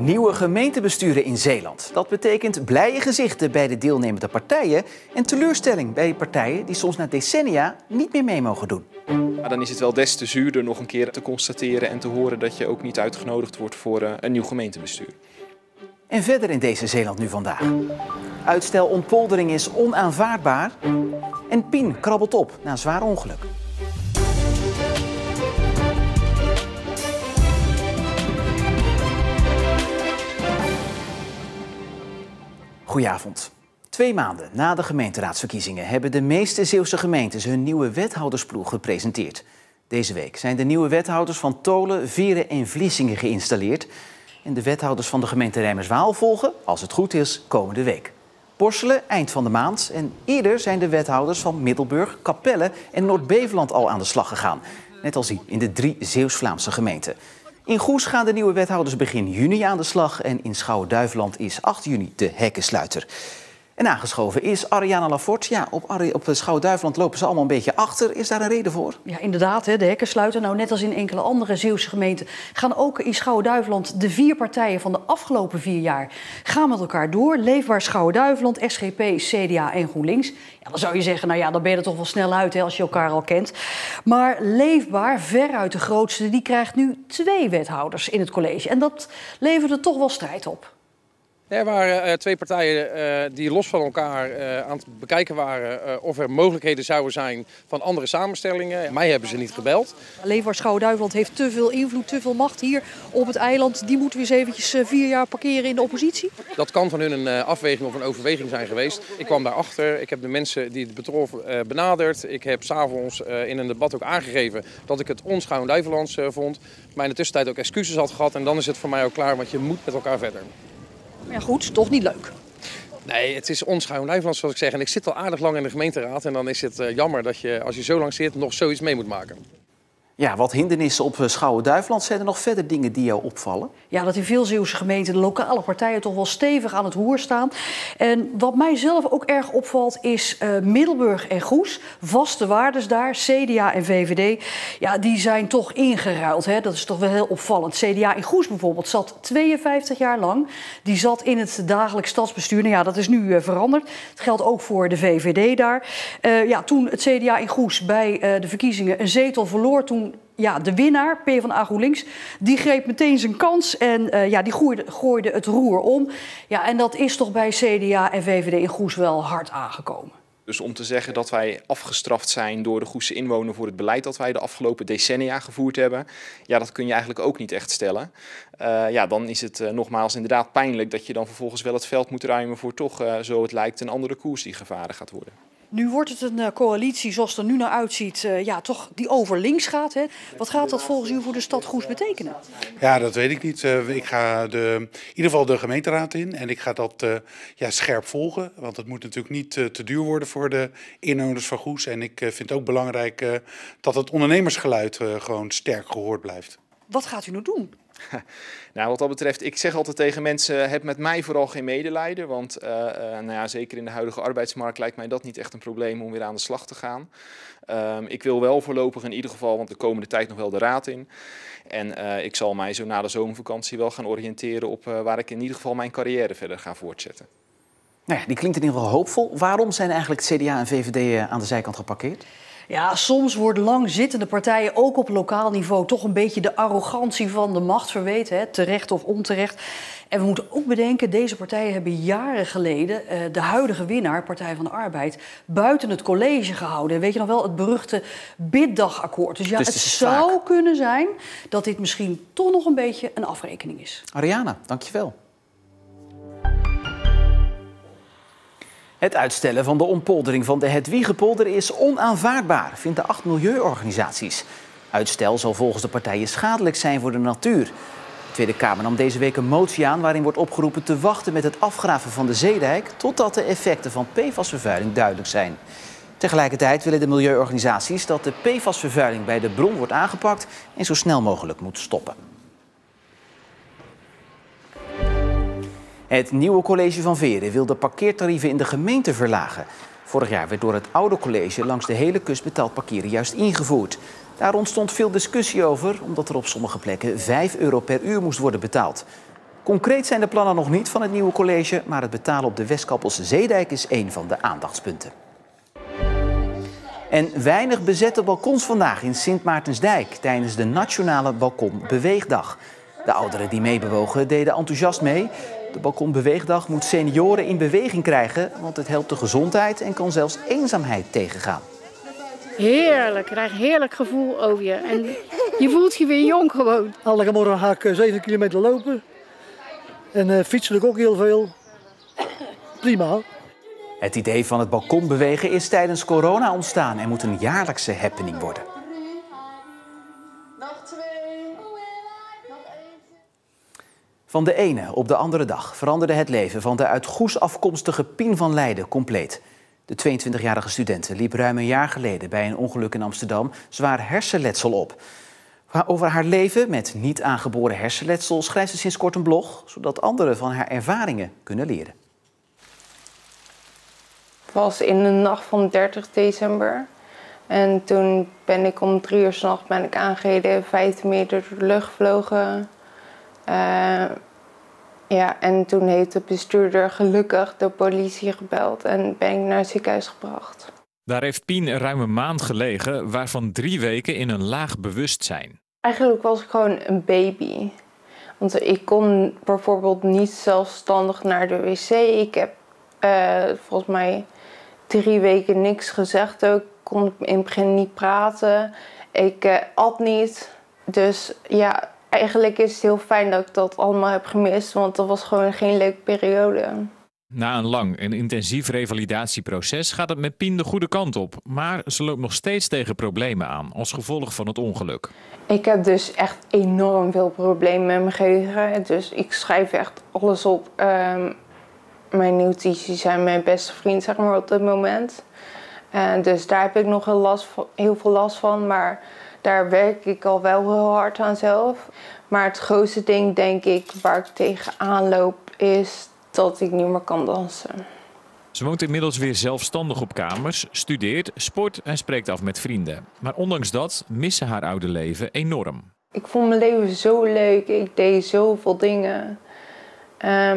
Nieuwe gemeentebesturen in Zeeland. Dat betekent blije gezichten bij de deelnemende partijen en teleurstelling bij partijen die soms na decennia niet meer mee mogen doen. Maar dan is het wel des te zuurder nog een keer te constateren en te horen dat je ook niet uitgenodigd wordt voor een nieuw gemeentebestuur. En verder in deze Zeeland nu vandaag. Uitstel ontpoldering is onaanvaardbaar en Pien krabbelt op na een zwaar ongeluk. Goedenavond. 2 maanden na de gemeenteraadsverkiezingen hebben de meeste Zeeuwse gemeentes hun nieuwe wethoudersploeg gepresenteerd. Deze week zijn de nieuwe wethouders van Tholen, Vieren en Vlissingen geïnstalleerd. En de wethouders van de gemeente Rijmerswaal volgen, als het goed is, komende week. Borselen eind van de maand en eerder zijn de wethouders van Middelburg, Capelle en Noord-Beveland al aan de slag gegaan. Net als die in de 3 Zeeuws-Vlaamse gemeenten. In Goes gaan de nieuwe wethouders begin juni aan de slag en in Schouwen-Duiveland is 8 juni de hekkensluiter. En aangeschoven is Ariana Lafort. Ja, op Schouwen-Duiveland lopen ze allemaal een beetje achter. Is daar een reden voor? Ja, inderdaad, de hekkensluiter. Nou, net als in enkele andere Zeeuwse gemeenten gaan ook in Schouwen-Duiveland de 4 partijen van de afgelopen 4 jaar gaan met elkaar door. Leefbaar Schouwen-Duiveland, SGP, CDA en GroenLinks. Ja, dan zou je zeggen, nou ja, dan ben je er toch wel snel uit als je elkaar al kent. Maar Leefbaar, veruit de grootste, die krijgt nu 2 wethouders in het college. En dat leverde toch wel strijd op. Er waren 2 partijen die los van elkaar aan het bekijken waren of er mogelijkheden zouden zijn van andere samenstellingen. Mij hebben ze niet gebeld. Leefbaar Schouwen-Duiveland heeft te veel invloed, te veel macht hier op het eiland. Die moeten we eens eventjes 4 jaar parkeren in de oppositie. Dat kan van hun een afweging of een overweging zijn geweest. Ik kwam daarachter, ik heb de mensen die het betrof benaderd. Ik heb 's avonds in een debat ook aangegeven dat ik het on-Schouwen-Duivelands vond. Maar in de tussentijd ook excuses had gehad en dan is het voor mij ook klaar, want je moet met elkaar verder. Maar ja, goed, toch niet leuk. Nee, het is on-Schouwen-Duiveland zoals ik zeg. En ik zit al aardig lang in de gemeenteraad. En dan is het jammer dat je, als je zo lang zit, nog zoiets mee moet maken. Ja, wat hindernissen op Schouwen-Duiveland. Zijn er nog verder dingen die jou opvallen? Ja, dat in veel Zeeuwse gemeenten de lokale partijen toch wel stevig aan het roer staan. En wat mij zelf ook erg opvalt is Middelburg en Goes. Vaste waardes daar, CDA en VVD. Ja, die zijn toch ingeruild. Hè? Dat is toch wel heel opvallend. CDA in Goes bijvoorbeeld zat 52 jaar lang. Die zat in het dagelijks stadsbestuur. Nou ja, dat is nu veranderd. Het geldt ook voor de VVD daar. Ja, toen het CDA in Goes bij de verkiezingen een zetel verloor, toen ja, de winnaar, PvdA GroenLinks, die greep meteen zijn kans en ja, die gooide het roer om. Ja, en dat is toch bij CDA en VVD in Goes wel hard aangekomen. Dus om te zeggen dat wij afgestraft zijn door de Goese inwoner voor het beleid dat wij de afgelopen decennia gevoerd hebben, ja, dat kun je eigenlijk ook niet echt stellen. Ja, dan is het nogmaals inderdaad pijnlijk dat je dan vervolgens wel het veld moet ruimen voor toch, zo het lijkt, een andere koers die gevaren gaat worden. Nu wordt het een coalitie zoals het er nu naar uitziet, ja, toch die over links gaat. Hè? Wat gaat dat volgens u voor de stad Goes betekenen? Ja, dat weet ik niet. Ik ga in ieder geval de gemeenteraad in en ik ga dat ja, scherp volgen. Want het moet natuurlijk niet te duur worden voor de inwoners van Goes. En ik vind het ook belangrijk dat het ondernemersgeluid gewoon sterk gehoord blijft. Wat gaat u nou doen? Nou, wat dat betreft, ik zeg altijd tegen mensen, heb met mij vooral geen medelijden. Want nou ja, zeker in de huidige arbeidsmarkt lijkt mij dat niet echt een probleem om weer aan de slag te gaan. Ik wil wel voorlopig in ieder geval, want de komende tijd nog wel de raad in. En ik zal mij zo na de zomervakantie wel gaan oriënteren op waar ik in ieder geval mijn carrière verder ga voortzetten. Nou ja, die klinkt in ieder geval hoopvol. Waarom zijn eigenlijk het CDA en VVD aan de zijkant geparkeerd? Ja, soms worden langzittende partijen ook op lokaal niveau toch een beetje de arrogantie van de macht verweten, hè, terecht of onterecht. En we moeten ook bedenken, deze partijen hebben jaren geleden de huidige winnaar, Partij van de Arbeid, buiten het college gehouden. Weet je nog wel, het beruchte biddagakkoord. Dus ja, het zou kunnen zijn dat dit misschien toch nog een beetje een afrekening is. Ariana, dankjewel. Het uitstellen van de ontpoldering van de Hedwiegepolder is onaanvaardbaar, vinden 8 milieuorganisaties. Uitstel zal volgens de partijen schadelijk zijn voor de natuur. De Tweede Kamer nam deze week een motie aan waarin wordt opgeroepen te wachten met het afgraven van de zeedijk totdat de effecten van PFAS-vervuiling duidelijk zijn. Tegelijkertijd willen de milieuorganisaties dat de PFAS-vervuiling bij de bron wordt aangepakt en zo snel mogelijk moet stoppen. Het nieuwe college van Veeren wil de parkeertarieven in de gemeente verlagen. Vorig jaar werd door het oude college langs de hele kust betaald parkeren juist ingevoerd. Daar ontstond veel discussie over, omdat er op sommige plekken €5 per uur moest worden betaald. Concreet zijn de plannen nog niet van het nieuwe college, maar het betalen op de Westkappelse Zeedijk is één van de aandachtspunten. En weinig bezette balkons vandaag in Sint Maartensdijk tijdens de Nationale Balkonbeweegdag. De ouderen die meebewogen deden enthousiast mee. De Balkonbeweegdag moet senioren in beweging krijgen, want het helpt de gezondheid en kan zelfs eenzaamheid tegengaan. Heerlijk, je krijgt een heerlijk gevoel over je. En je voelt je weer jong gewoon. Elke morgen ga ik 7 kilometer lopen. En fietsen doe ik ook heel veel. Prima. Het idee van het balkonbewegen is tijdens corona ontstaan en moet een jaarlijkse happening worden. Van de ene op de andere dag veranderde het leven van de uit Goes afkomstige Pien van Leijden compleet. De 22-jarige studente liep ruim een jaar geleden bij een ongeluk in Amsterdam zwaar hersenletsel op. Over haar leven met niet aangeboren hersenletsel schrijft ze sinds kort een blog, zodat anderen van haar ervaringen kunnen leren. Het was in de nacht van 30 december. En toen ben ik om 3 uur 's nachts aangereden, 15 meter door de lucht gevlogen. En toen heeft de bestuurder gelukkig de politie gebeld en ben ik naar het ziekenhuis gebracht. Daar heeft Pien ruim een maand gelegen, waarvan 3 weken in een laag bewustzijn. Eigenlijk was ik gewoon een baby. Want ik kon bijvoorbeeld niet zelfstandig naar de wc. Ik heb volgens mij 3 weken niks gezegd ook. Ik kon in het begin niet praten. Ik at niet. Dus ja, eigenlijk is het heel fijn dat ik dat allemaal heb gemist. Want dat was gewoon geen leuke periode. Na een lang en intensief revalidatieproces gaat het met Pien de goede kant op. Maar ze loopt nog steeds tegen problemen aan als gevolg van het ongeluk. Ik heb dus echt enorm veel problemen met mijn geheugen. Dus ik schrijf echt alles op. Mijn notities zijn mijn beste vriend, zeg maar, op dit moment. Dus daar heb ik nog heel veel last van. Maar daar werk ik al wel heel hard aan zelf. Maar het grootste ding, denk ik, waar ik tegenaan loop, is dat ik niet meer kan dansen. Ze woont inmiddels weer zelfstandig op kamers, studeert, sport en spreekt af met vrienden. Maar ondanks dat missen haar oude leven enorm. Ik vond mijn leven zo leuk. Ik deed zoveel dingen.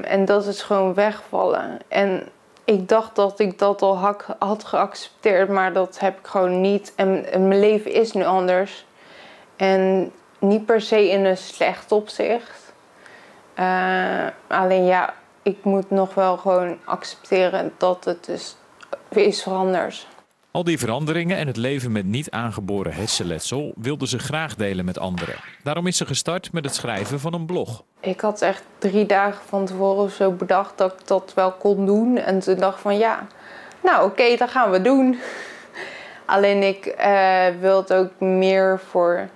En dat is gewoon wegvallen. En ik dacht dat ik dat al had geaccepteerd, maar dat heb ik gewoon niet. En mijn leven is nu anders. En niet per se in een slecht opzicht. Alleen ja, ik moet nog wel gewoon accepteren dat het dus is veranderd. Al die veranderingen en het leven met niet aangeboren hersenletsel wilde ze graag delen met anderen. Daarom is ze gestart met het schrijven van een blog. Ik had echt 3 dagen van tevoren zo bedacht dat ik dat wel kon doen. En toen dacht ik van ja, nou oké, dat gaan we doen. Alleen ik wil het ook meer voor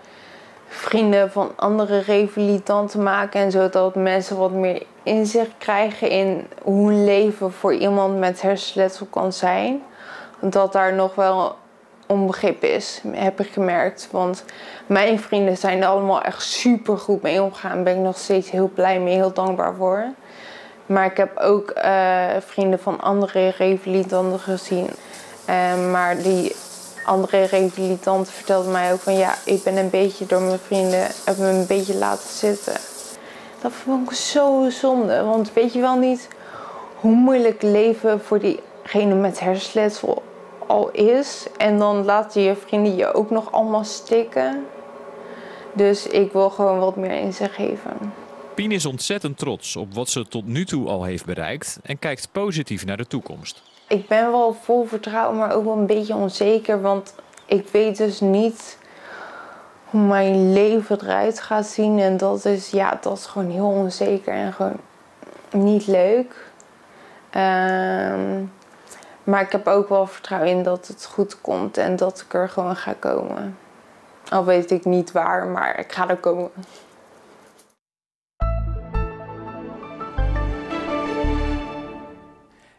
vrienden van andere revalidanten maken. En zodat mensen wat meer inzicht krijgen in hoe een leven voor iemand met hersenletsel kan zijn. Dat daar nog wel onbegrip is, heb ik gemerkt. Want mijn vrienden zijn er allemaal echt super goed mee omgegaan. Daar ben ik nog steeds heel blij mee, heel dankbaar voor. Maar ik heb ook vrienden van andere revalidanten gezien. Maar die andere revalidanten vertelden mij ook van ja, ik ben een beetje door mijn vrienden, heb me een beetje laten zitten. Dat vond ik zo zonde, want weet je wel niet hoe moeilijk leven voor diegene met hersenletsel al is. En dan laten je vrienden je ook nog allemaal stikken. Dus ik wil gewoon wat meer inzicht geven. Pien is ontzettend trots op wat ze tot nu toe al heeft bereikt en kijkt positief naar de toekomst. Ik ben wel vol vertrouwen, maar ook wel een beetje onzeker. Want ik weet dus niet hoe mijn leven eruit gaat zien. En dat is gewoon heel onzeker en gewoon niet leuk. Maar ik heb ook wel vertrouwen in dat het goed komt en dat ik er gewoon ga komen. Al weet ik niet waar, maar ik ga er komen.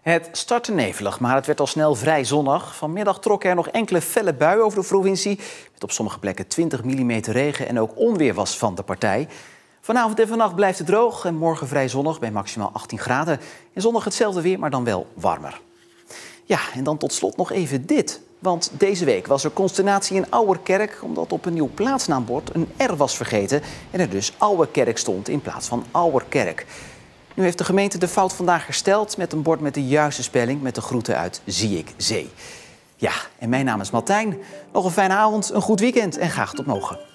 Het startte nevelig, maar het werd al snel vrij zonnig. Vanmiddag trokken er nog enkele felle buien over de provincie. Met op sommige plekken 20 mm regen en ook onweer was van de partij. Vanavond en vannacht blijft het droog en morgen vrij zonnig bij maximaal 18 graden. En zondag hetzelfde weer, maar dan wel warmer. Ja, en dan tot slot nog even dit. Want deze week was er consternatie in Ouwerkerk omdat op een nieuw plaatsnaambord een R was vergeten en er dus Ouwekerk stond in plaats van Ouwerkerk. Nu heeft de gemeente de fout vandaag hersteld met een bord met de juiste spelling met de groeten uit Zierikzee. Ja, en mijn naam is Martijn. Nog een fijne avond, een goed weekend en graag tot morgen.